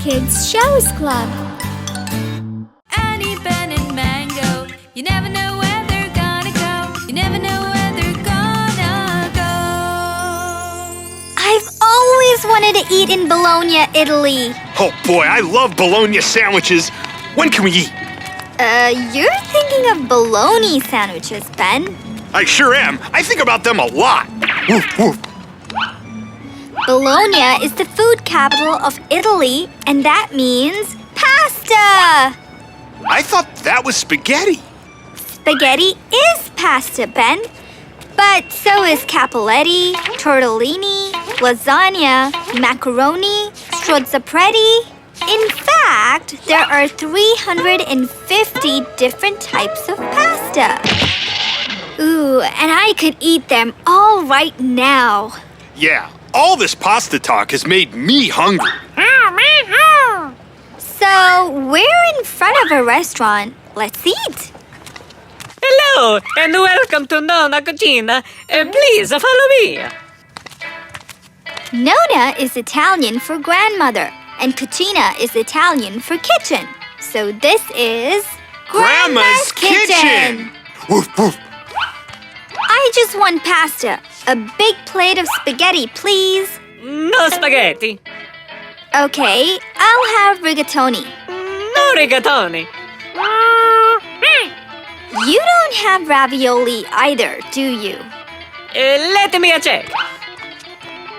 Kids Shows Club. Annie, Ben, and Mango. You never know where they're gonna go. You never know where they're gonna go. I've always wanted to eat in Bologna, Italy. Oh boy, I love Bologna sandwiches. When can we eat? You're thinking of bologna sandwiches, Ben. I sure am. I think about them a lot. Woof, woof. Bologna is the food capital of Italy, and that means pasta. I thought that was spaghetti. Spaghetti is pasta, Ben. But so is cappelletti, tortellini, lasagna, macaroni, strozzapreti. In fact, there are 350 different types of pasta. Ooh, and I could eat them all right now. Yeah, all this pasta talk has made me hungry. So, we're in front of a restaurant. Let's eat. Hello, and welcome to Nonna Cucina. Please follow me. Nonna is Italian for grandmother, and cucina is Italian for kitchen. So this is Grandma's Kitchen. Woof, woof. I just want pasta. A big plate of spaghetti, please. No spaghetti. Okay, I'll have rigatoni. No rigatoni. You don't have ravioli either, do you? Let me check.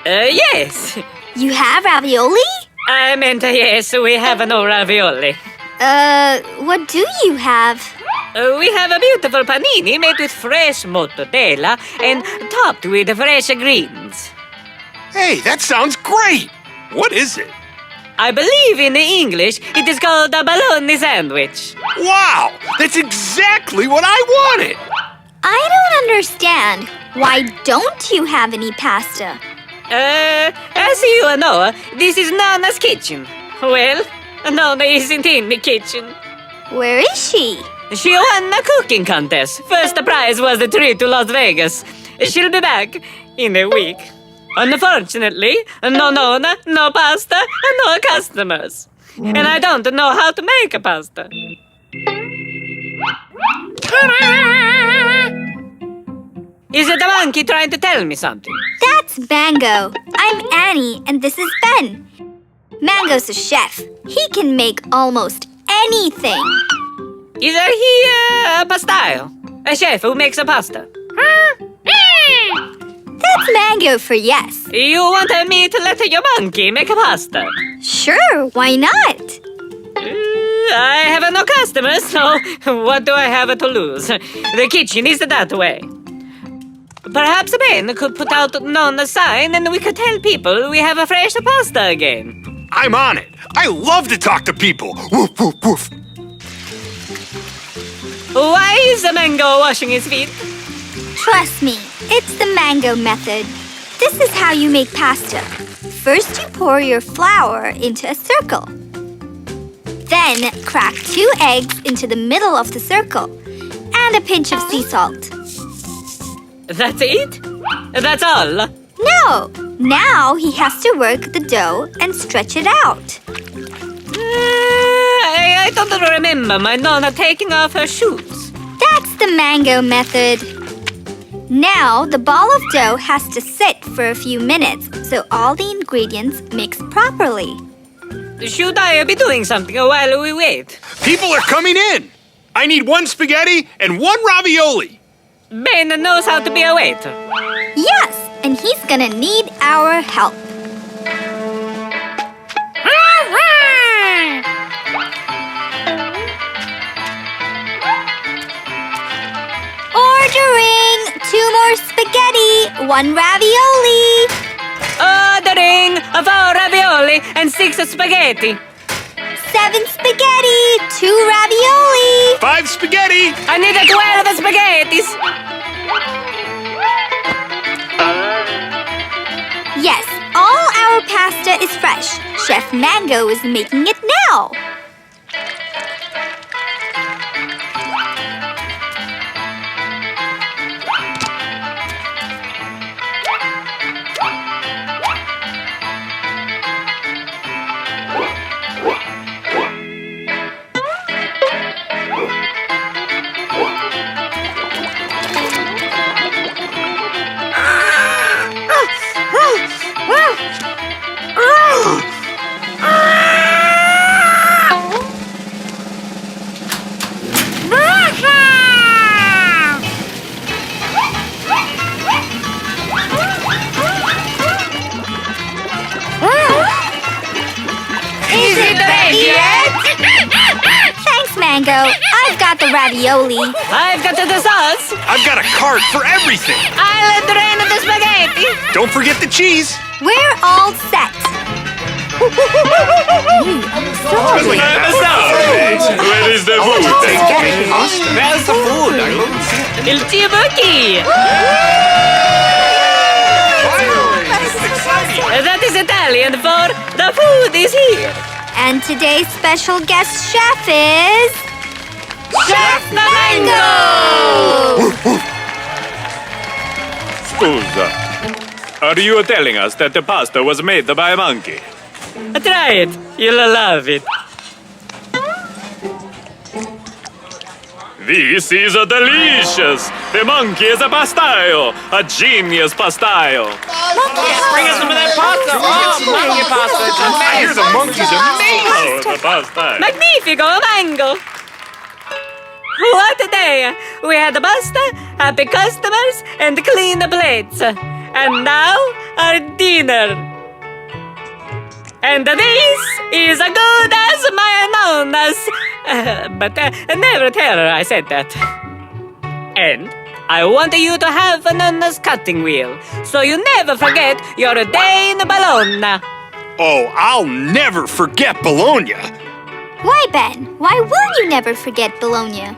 Yes. You have ravioli? I meant yes, we have no ravioli. What do you have? We have a beautiful panini made with fresh mozzarella and topped with fresh greens. Hey, that sounds great. What is it? I believe in English it is called a bologna sandwich. Wow, that's exactly what I wanted. I don't understand. Why don't you have any pasta? As you know, this is Nana's kitchen. Well, Nana isn't in the kitchen. Where is she? She won a cooking contest. First prize was the trip to Las Vegas. She'll be back in a week. Unfortunately, no Nona, no pasta, and no customers. And I don't know how to make a pasta. Is it a monkey trying to tell me something? That's Mango. I'm Annie, and this is Ben. Mango's a chef. He can make almost anything. Is he a pastyle? A chef who makes a pasta? That's Mango for yes. You want me to let your monkey make a pasta? Sure, why not? I have no customers, so what do I have to lose? The kitchen is that way. Perhaps Ben could put out Nona's sign and we could tell people we have a fresh pasta again. I'm on it. I love to talk to people. Woof, woof, woof. Why is the mango washing his feet? Trust me, it's the Mango method. This is how you make pasta. First, you pour your flour into a circle. Then, crack 2 eggs into the middle of the circle and a pinch of sea salt. That's it? That's all? No! Now he has to work the dough and stretch it out. I don't remember my Nonna taking off her shoes. That's the Mango method. Now the ball of dough has to sit for a few minutes so all the ingredients mix properly. Should I be doing something while we wait? People are coming in. I need 1 spaghetti and 1 ravioli. Ben knows how to be a waiter. Yes, and he's gonna need our help. Ordering 2 more spaghetti, 1 ravioli. Ordering 4 ravioli and 6 spaghetti. 7 spaghetti, 2 ravioli. 5 spaghetti. I need 12 spaghettis. Yes, all our pasta is fresh. Chef Mango is making it now. Is it ready yet? Thanks, Mango. I've got the ravioli. I've got the sauce. I've got a cart for everything. I'll drain the spaghetti. Don't forget the cheese. We're all set. Where is the food? Where's the food? Il cibuchi. That is Italian for the food is here. And today's special guest chef is... Chef Mango! Scusa. Are you telling us that the pasta was made by a monkey? Try it. You'll love it. This is delicious. The monkey is a pastaio. A genius pastaio. Bring us some of that pasta. Oh, monkey pasta. It's I hear the monkey's amazing. Oh, the pasta. Magnifico Mango! What a day! We had the pasta, happy customers, and clean plates. And now, our dinner. And this is as good as mayonnaise. But never tell her I said that. And I want you to have an Nonna's cutting wheel, so you never forget your day in Bologna. Oh, I'll never forget Bologna. Why, Ben? Why will you never forget Bologna?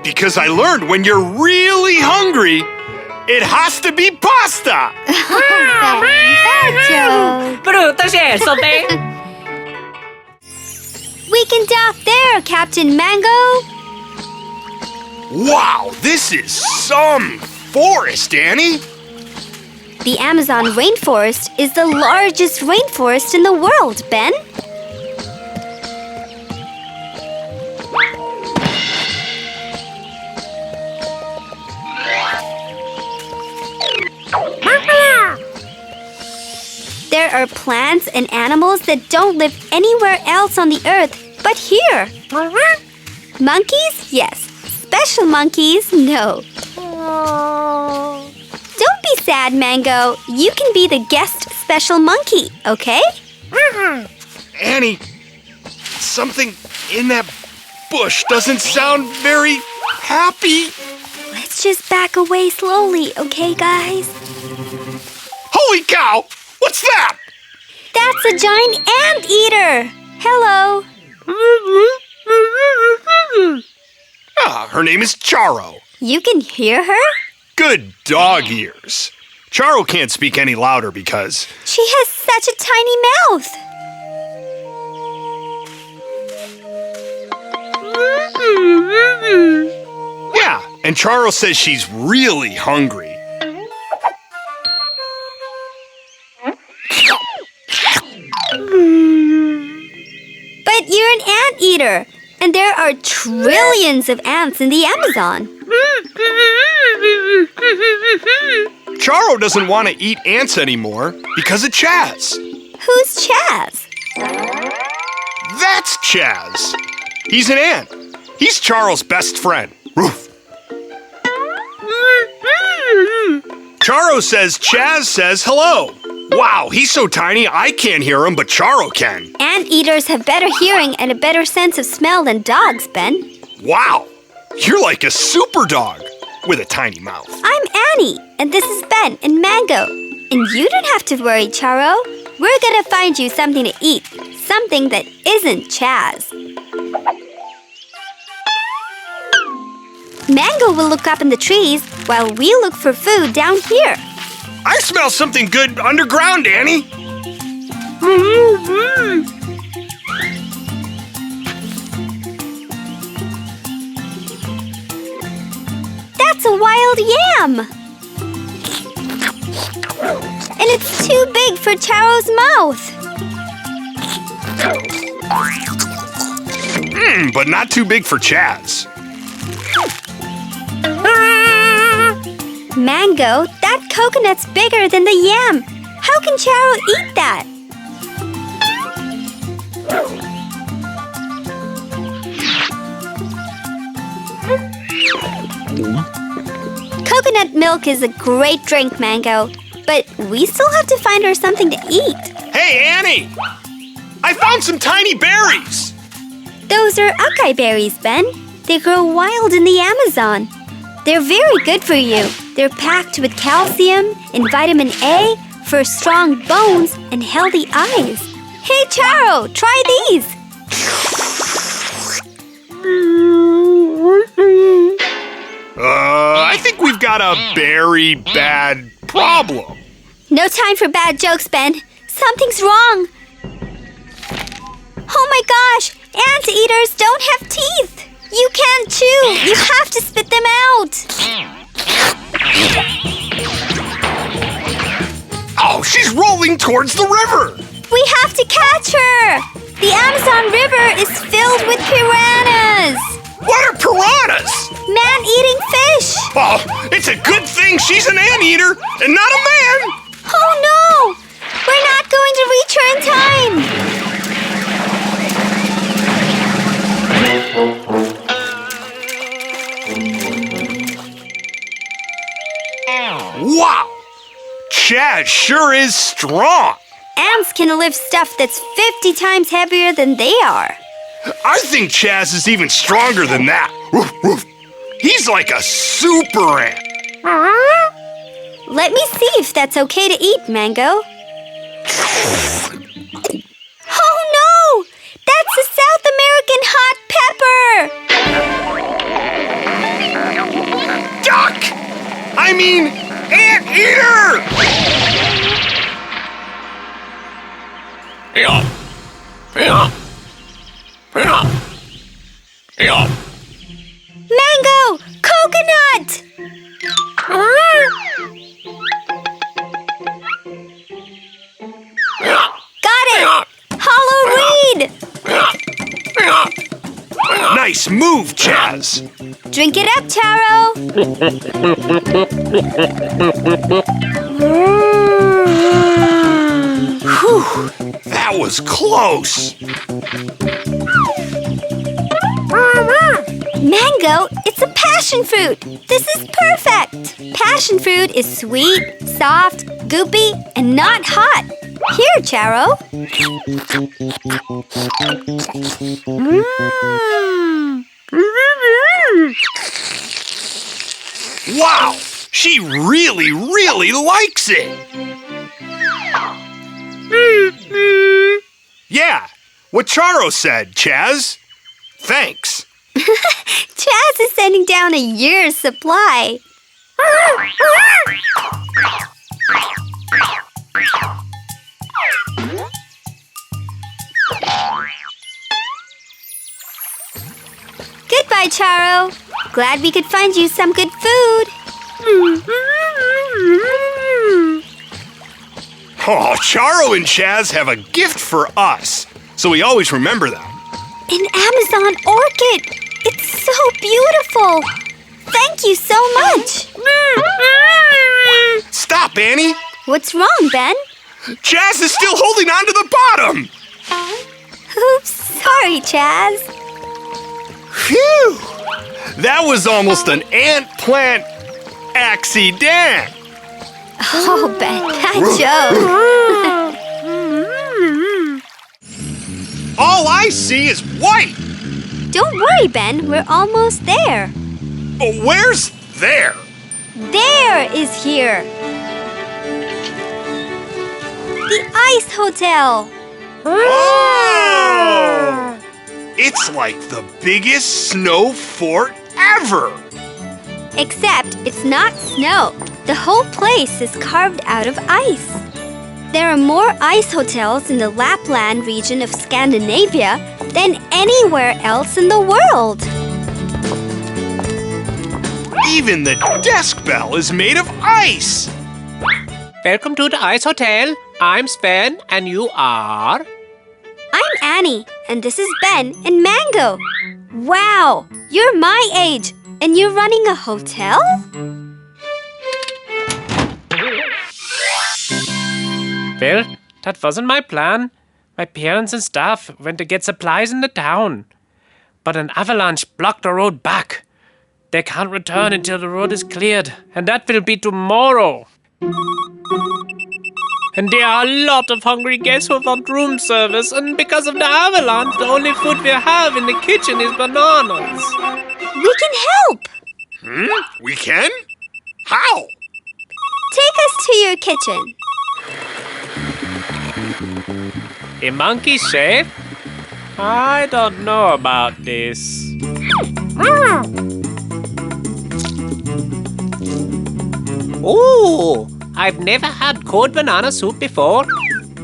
Because I learned when you're really hungry, it has to be pasta. Ben, bad joke. Brutto scherzo, Ben. We can dock there, Captain Mango. Wow, this is some forest, Annie. The Amazon rainforest is the largest rainforest in the world, Ben. There are plants and animals that don't live anywhere else on the earth but here. Monkeys? Yes. Special monkeys? No. Don't be sad, Mango. You can be the guest special monkey, okay? Annie, something in that bush doesn't sound very happy. Let's just back away slowly, okay, guys? Holy cow! What's that? That's a giant anteater. Hello. Ah, her name is Charo. You can hear her? Good dog ears. Charo can't speak any louder because... She has such a tiny mouth. Yeah, and Charo says she's really hungry. But you're an anteater, and there are trillions of ants in the Amazon. Charo doesn't want to eat ants anymore because of Chaz. Who's Chaz? That's Chaz. He's an ant. He's Charo's best friend. Roof. Charo says Chaz says hello. Wow, he's so tiny I can't hear him, but Charo can. Anteaters have better hearing and a better sense of smell than dogs, Ben. Wow, you're like a super dog with a tiny mouth. I'm Annie, and this is Ben and Mango. And you don't have to worry, Charo. We're gonna find you something to eat. Something that isn't Chaz. Mango will look up in the trees while we look for food down here. I smell something good underground, Annie. That's a wild yam! And it's too big for Charo's mouth. But not too big for Chaz. Mango, that coconut's bigger than the yam. How can Charo eat that? Coconut milk is a great drink, Mango. But we still have to find her something to eat. Hey, Annie! I found some tiny berries! Those are acai berries, Ben. They grow wild in the Amazon. They're very good for you. They're packed with calcium and vitamin A for strong bones and healthy eyes. Hey, Charo, try these. I think we've got a very bad problem. No time for bad jokes, Ben. Something's wrong. Oh my gosh! Anteaters don't have teeth! You can't chew! You have to spit them out! Oh, she's rolling towards the river! We have to catch her! The Amazon River is filled with piranhas! What are piranhas? Man-eating fish! Oh, it's a good thing she's an anteater and not a man! Oh no! We're not going to reach her in time! Wow! Chaz sure is strong! Ants can lift stuff that's 50 times heavier than they are. I think Chaz is even stronger than that. Woof, woof. He's like a super ant. Let me see if that's okay to eat, Mango. Oh no! That's a South American hot pepper! Duck! I mean, anteater! Mango! Coconut! Got it! Hollow reed! Nice move, Chaz. Drink it up, Charo! Whew, that was close. Mango, it's a passion fruit. This is perfect. Passion fruit is sweet, soft, goopy, and not hot. Here, Charo. Wow, she really, really likes it. Yeah, what Charo said, Chaz. Thanks. Chaz is sending down a year's supply. Goodbye, Charo. Glad we could find you some good food. Oh, Charo and Chaz have a gift for us, so we always remember them. An Amazon orchid. It's so beautiful. Thank you so much. Stop, Annie. What's wrong, Ben? Chaz is still holding on to the bottom. Oops, sorry, Chaz. Phew! That was almost an ant plant accident. Oh, Ben, that joke. All I see is white. Don't worry, Ben. We're almost there. But where's there? There is here. The Ice Hotel. Oh! It's like the biggest snow fort ever. Except it's not snow. The whole place is carved out of ice. There are more ice hotels in the Lapland region of Scandinavia than anywhere else in the world. Even the desk bell is made of ice. Welcome to the Ice Hotel. I'm Sven, and you are? I'm Annie, and this is Ben and Mango. Wow, you're my age, and you're running a hotel? Well, that wasn't my plan. My parents and staff went to get supplies in the town. But an avalanche blocked the road back. They can't return until the road is cleared, and that will be tomorrow. And there are a lot of hungry guests who want room service, and because of the avalanche, the only food we have in the kitchen is bananas. We can help! We can? How? Take us to your kitchen. A monkey chef? I don't know about this. Ooh, I've never had cold banana soup before.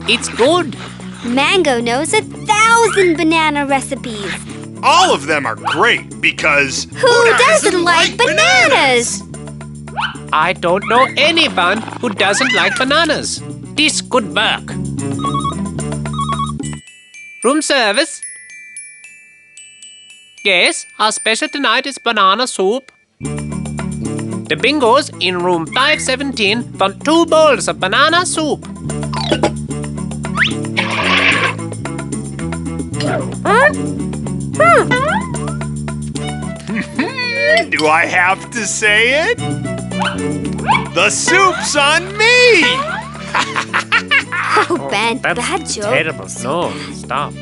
It's good. Mango knows 1,000 banana recipes. All of them are great because... Who doesn't like bananas? I don't know anyone who doesn't like bananas. This could work. Room service? Yes, our special tonight is banana soup. The bingos in room 517 want 2 bowls of banana soup. Do I have to say it? The soup's on me! Oh, Ben, bad joke. Terrible. No, stop.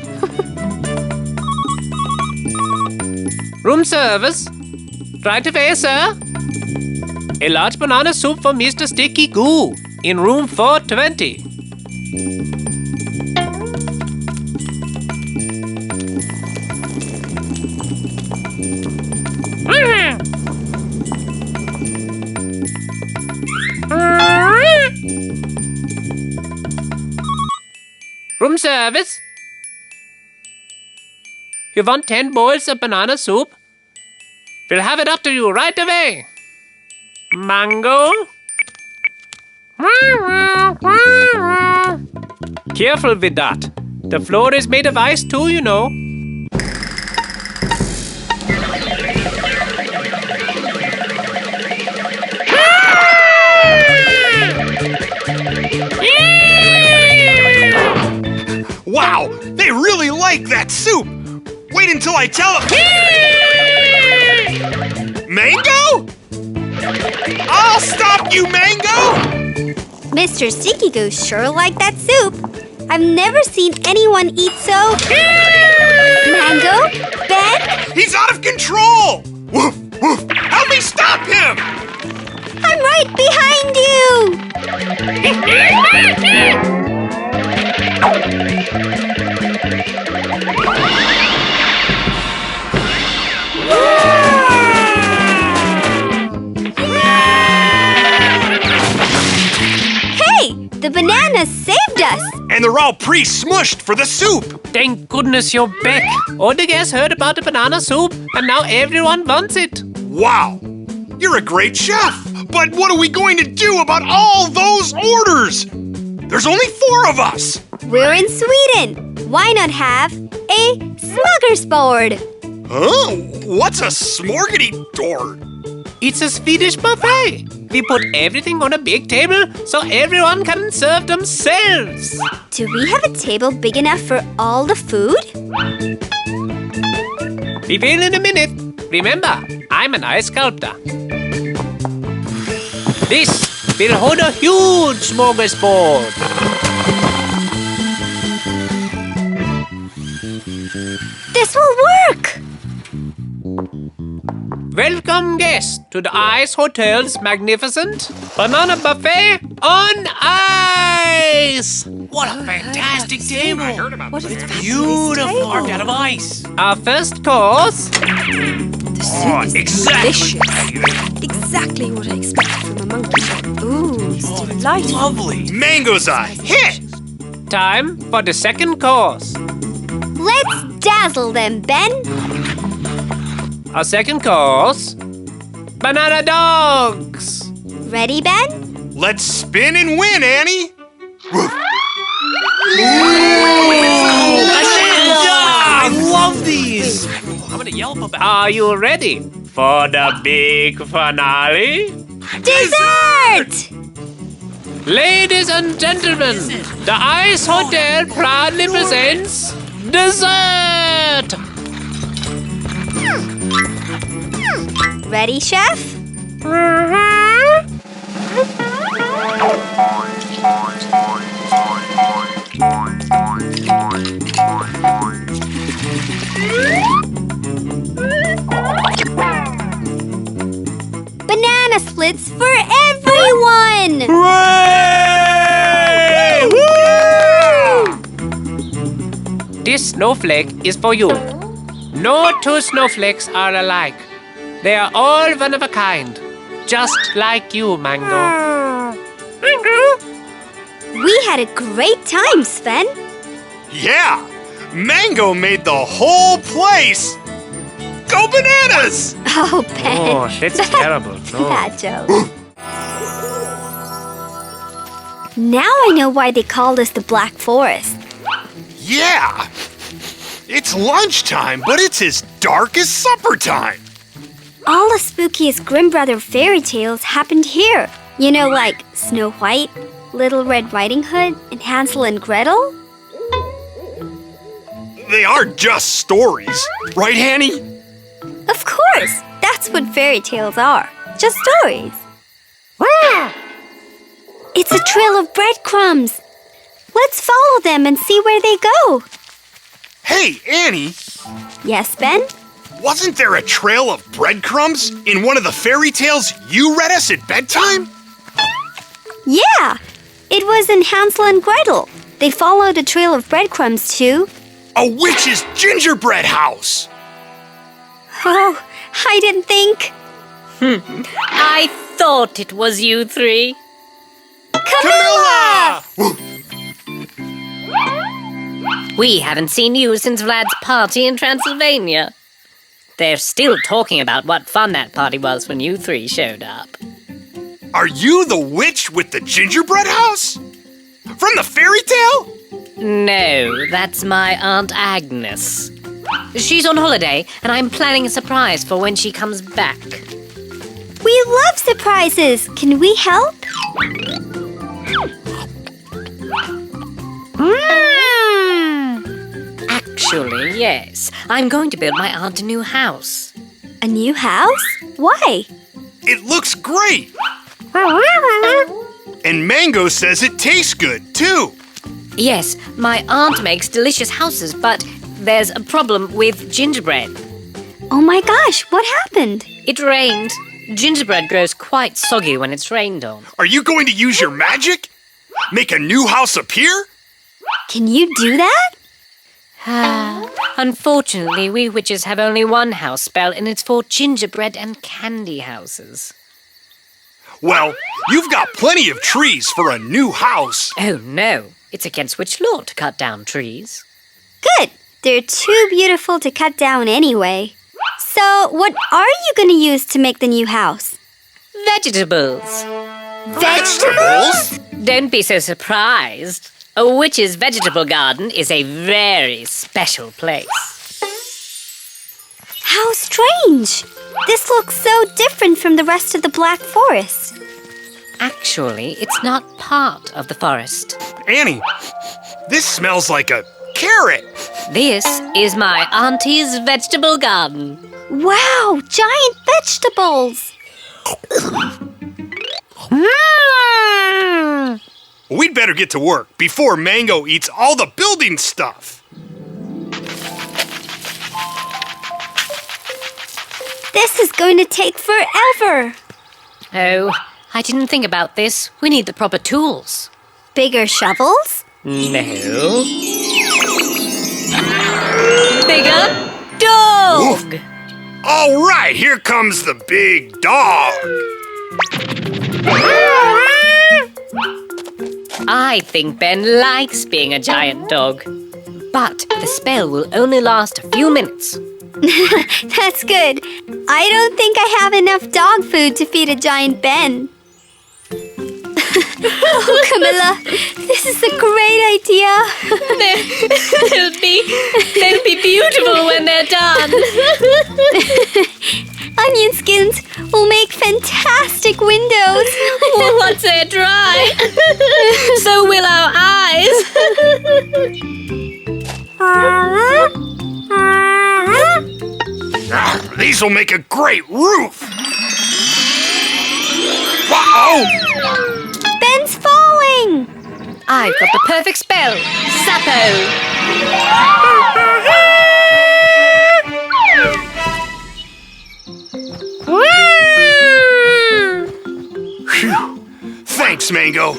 Room service. Right away, sir. A large banana soup for Mr. Sticky Goo in room 420. Room service. You want 10 bowls of banana soup? We'll have it up to you right away. Mango. Careful with that. The floor is made of ice too, you know. Wow, they really like that soup. Wait until I tell them. Mango? I'll stop you, Mango! Mr. Sticky Goose sure liked that soup. I've never seen anyone eat so... Mango? Ben? He's out of control! Woof, woof. Help me stop him! I'm right behind you! The bananas saved us! And they're all pre-smushed for the soup! Thank goodness you're back. All the guests heard about the banana soup, and now everyone wants it. Wow! You're a great chef! But what are we going to do about all those orders? There's only 4 of us! We're in Sweden. Why not have a smorgasbord? Huh? What's a smorgasbord? It's a Swedish buffet. We put everything on a big table so everyone can serve themselves. Do we have a table big enough for all the food? We will in a minute. Remember, I'm an ice sculptor. This will hold a huge smorgasbord. This will work! Welcome, guests, to the Ice Hotel's magnificent banana buffet on ice! What a fantastic table! I heard about this. Beautiful! Carved out of ice. Our first course. The soup is delicious. Exactly what I expected from a monkey. Ooh, it's delightful. Lovely. Mango's a hit! Time for the second course. Let's dazzle them, Ben! Our second course. Banana dogs. Ready, Ben? Let's spin and win, Annie! I love these. I'm gonna yelp about. Are you ready for the big finale? Dessert! Ladies and gentlemen, the Ice Hotel proudly presents dessert! Ready, chef? Banana splits for everyone! Hooray! Woo! This snowflake is for you. No two snowflakes are alike. They are all one of a kind. Just like you, Mango. We had a great time, Sven. Yeah! Mango made the whole place! Go bananas! Oh, Ben. Oh, that's terrible. No. Bad joke. Now I know why they called us the Black Forest. Yeah! It's lunchtime, but it's as dark as supper time. All the spookiest Grimm Brother fairy tales happened here. You know, like Snow White, Little Red Riding Hood, and Hansel and Gretel? They are just stories, right, Hanny? Of course! That's what fairy tales are. Just stories. It's a trail of breadcrumbs. Let's follow them and see where they go. Hey, Annie, Yes, Ben? wasn't there a trail of breadcrumbs in one of the fairy tales you read us at bedtime? Yeah! It was in Hansel and Gretel. They followed a trail of breadcrumbs to... A witch's gingerbread house! Oh, I didn't think. I thought it was you three. Camilla! We haven't seen you since Vlad's party in Transylvania. They're still talking about what fun that party was when you three showed up. Are you the witch with the gingerbread house? From the fairy tale? No, that's my Aunt Agnes. She's on holiday, and I'm planning a surprise for when she comes back. We love surprises. Can we help? Actually, yes. I'm going to build my aunt a new house. A new house? Why? It looks great! And Mango says it tastes good, too. Yes, my aunt makes delicious houses, but there's a problem with gingerbread. Oh my gosh, what happened? It rained. Gingerbread grows quite soggy when it's rained on. Are you going to use your magic? Make a new house appear? Can you do that? Unfortunately, we witches have only one house spell, and it's for gingerbread and candy houses. Well, you've got plenty of trees for a new house. Oh no, it's against witch law to cut down trees. Good. They're too beautiful to cut down anyway. So, what are you going to use to make the new house? Vegetables. Vegetables? Don't be so surprised. A witch's vegetable garden is a very special place. How strange. This looks so different from the rest of the Black Forest. Actually, it's not part of the forest. Annie, this smells like a carrot. This is my auntie's vegetable garden. Wow, giant vegetables. We'd better get to work before Mango eats all the building stuff. This is going to take forever. Oh, I didn't think about this. We need the proper tools. Bigger shovels? No. Bigger dog! All right, here comes the big dog. I think Ben likes being a giant dog. But the spell will only last a few minutes. That's good. I don't think I have enough dog food to feed a giant Ben. Oh, Camilla, this is a great idea. They'll be beautiful when they're done. Onion skins will make fantastic windows. Once they're dry, so will our eyes. These will make a great roof. Wow! Ben's falling. I've got the perfect spell. Sappo. Phew. Thanks, Mango.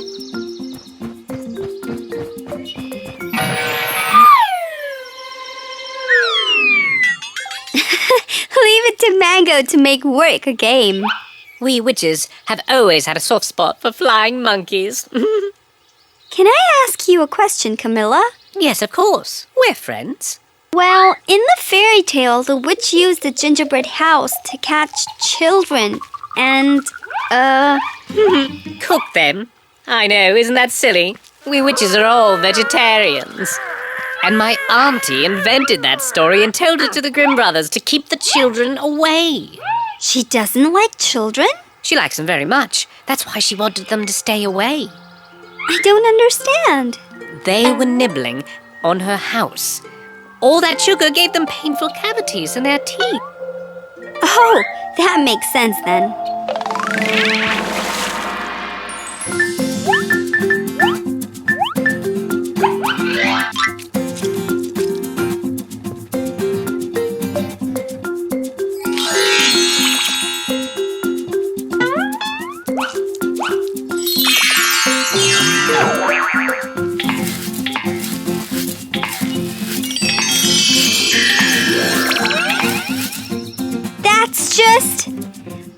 Leave it to Mango to make work a game. We witches have always had a soft spot for flying monkeys. Can I ask you a question, Camilla? Yes, of course. We're friends. Well, in the fairy tale, the witch used the gingerbread house to catch children and, Cook them. I know, isn't that silly? We witches are all vegetarians. And my auntie invented that story and told it to the Grimm brothers to keep the children away. she doesn't like children? She likes them very much. That's why she wanted them to stay away. I don't understand. They were nibbling on her house. All that sugar gave them painful cavities in their teeth. Oh, that makes sense then. That's just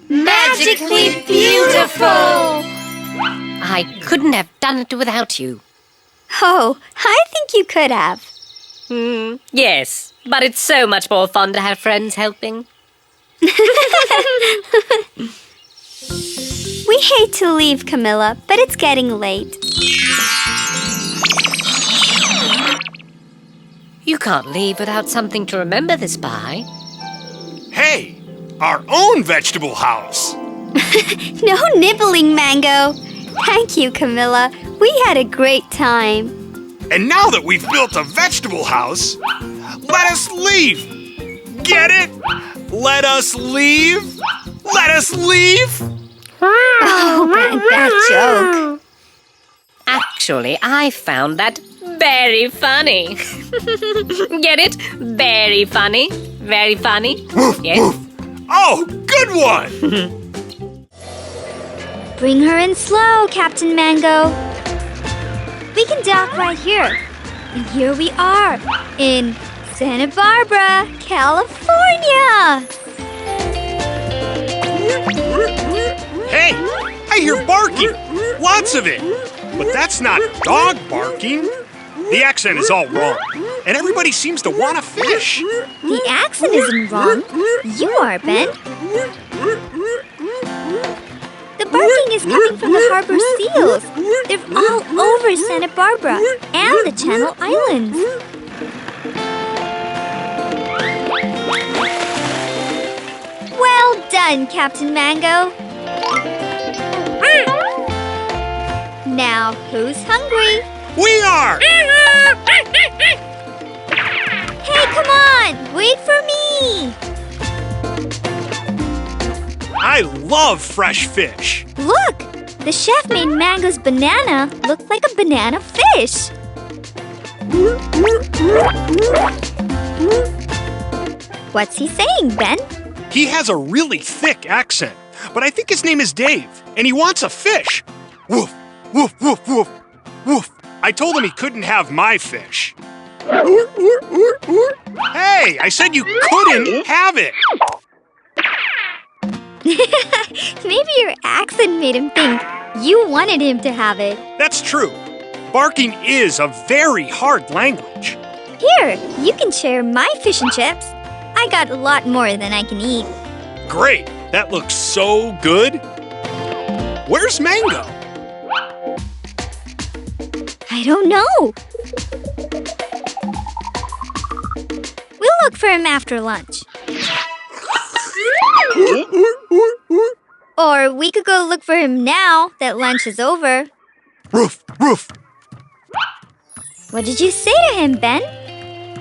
magically beautiful. I couldn't have done it without you. Oh, I think you could have. Yes, but it's so much more fun to have friends helping. We hate to leave, Camilla, but it's getting late. You can't leave without something to remember this by. Hey, our own vegetable house. No nibbling, Mango. Thank you, Camilla. We had a great time. And now that we've built a vegetable house, let us leave. Get it? Let us leave. Let us leave. Oh, that joke. Actually, I found that very funny. Get it? Very funny. Very funny. Yes. Oh, good one. Bring her in slow, Captain Mango. We can dock right here. And here we are in Santa Barbara, California. Hey, I hear barking. Lots of it. But that's not dog barking. The accent is all wrong. And everybody seems to want to fish. The accent isn't wrong. You are, Ben. The barking is coming from the harbor seals. They're all over Santa Barbara and the Channel Islands. Well done, Captain Mango. Now, who's hungry? We are. Hey, come on! Wait for me! I love fresh fish. Look! The chef made Mango's banana look like a banana fish. What's he saying, Ben? He has a really thick accent, but I think his name is Dave, and he wants a fish. Woof, woof, woof, woof, woof. I told him he couldn't have my fish. Hey, I said you couldn't have it. Maybe your accent made him think you wanted him to have it. That's true. Barking is a very hard language. Here, you can share my fish and chips. I got a lot more than I can eat. Great, that looks so good. Where's Mango? I don't know. We'll look for him after lunch. Or we could go look for him now that lunch is over. Roof, roof. What did you say to him, Ben?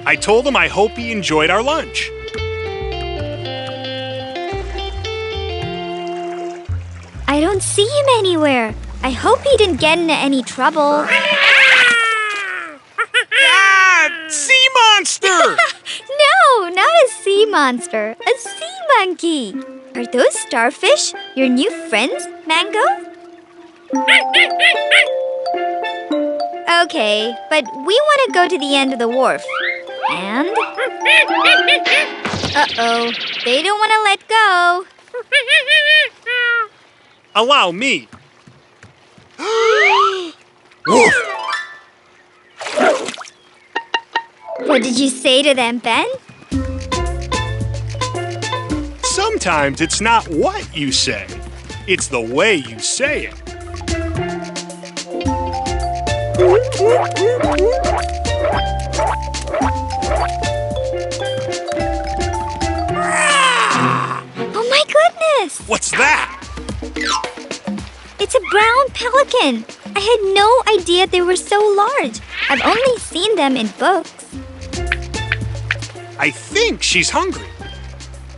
I told him I hope he enjoyed our lunch. I don't see him anywhere. I hope he didn't get into any trouble. Ah! Sea monster! No, not a sea monster. A sea monkey. Are those starfish your new friends, Mango? Okay, but we want to go to the end of the wharf. And? Uh-oh, they don't want to let go. Allow me. Woof! What did you say to them, Ben? Sometimes it's not what you say, it's the way you say it. Oh my goodness! What's that? It's a brown pelican. I had no idea they were so large. I've only seen them in books. I think she's hungry.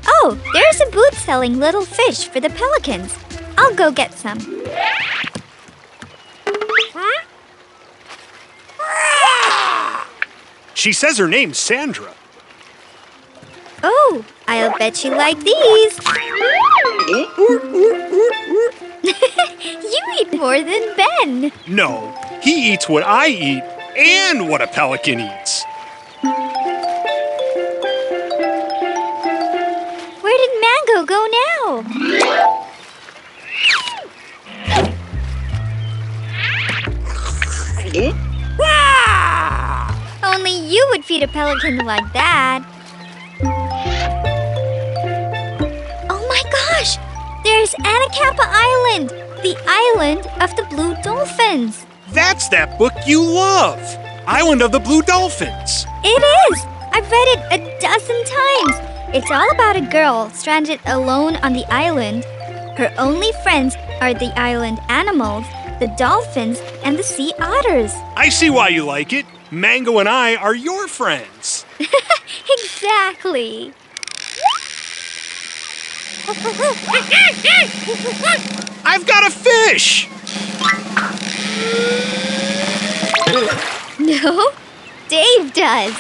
Oh, there's a booth selling little fish for the pelicans. I'll go get some. She says her name's Sandra. Oh, I'll bet you like these. You eat more than Ben. No, he eats what I eat and what a pelican eats. Where did Mango go now? Only you would feed a pelican like that. Oh my gosh! There's Anacapa Island, the island of the blue dolphins. That's that book you love, Island of the Blue Dolphins. It is! I've read it a dozen times. It's all about a girl stranded alone on the island. Her only friends are the island animals, the dolphins, and the sea otters. I see why you like it. Mango and I are your friends. Exactly. I've got a fish! No, Dave does.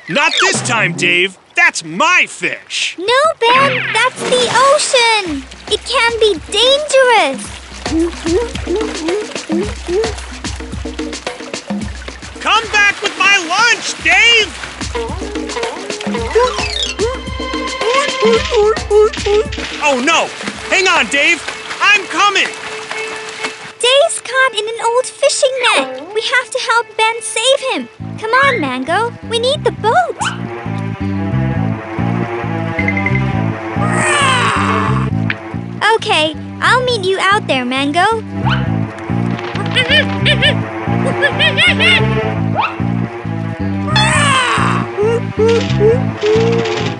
Not this time, Dave. That's my fish. No, Ben, that's the ocean. It can be dangerous. Come back with my lunch, Dave! Oh no! Hang on, Dave! I'm coming! Dave's caught in an old fishing net. We have to help Ben save him. Come on, Mango. We need the boat. Okay, I'll meet you out there, Mango.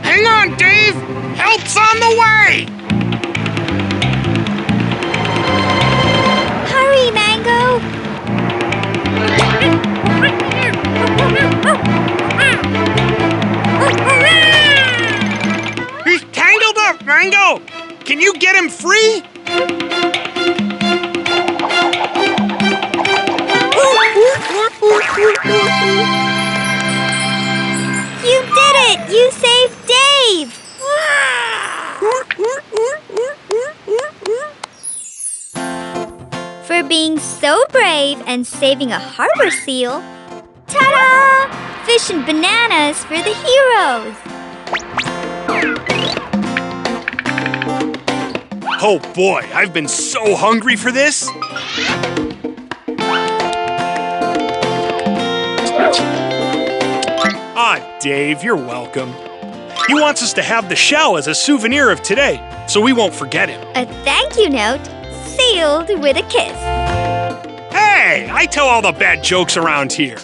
Hang on, Dave! Help's on the way! Hurry, Mango. He's tangled up, Mango! Can you get him free? You did it! You saved Dave! For being so brave and saving a harbor seal, ta-da! Fish and bananas for the heroes! Oh boy, I've been so hungry for this. Ah, Dave, you're welcome. He wants us to have the shell as a souvenir of today, so we won't forget him. A thank you note sealed with a kiss. Hey, I tell all the bad jokes around here.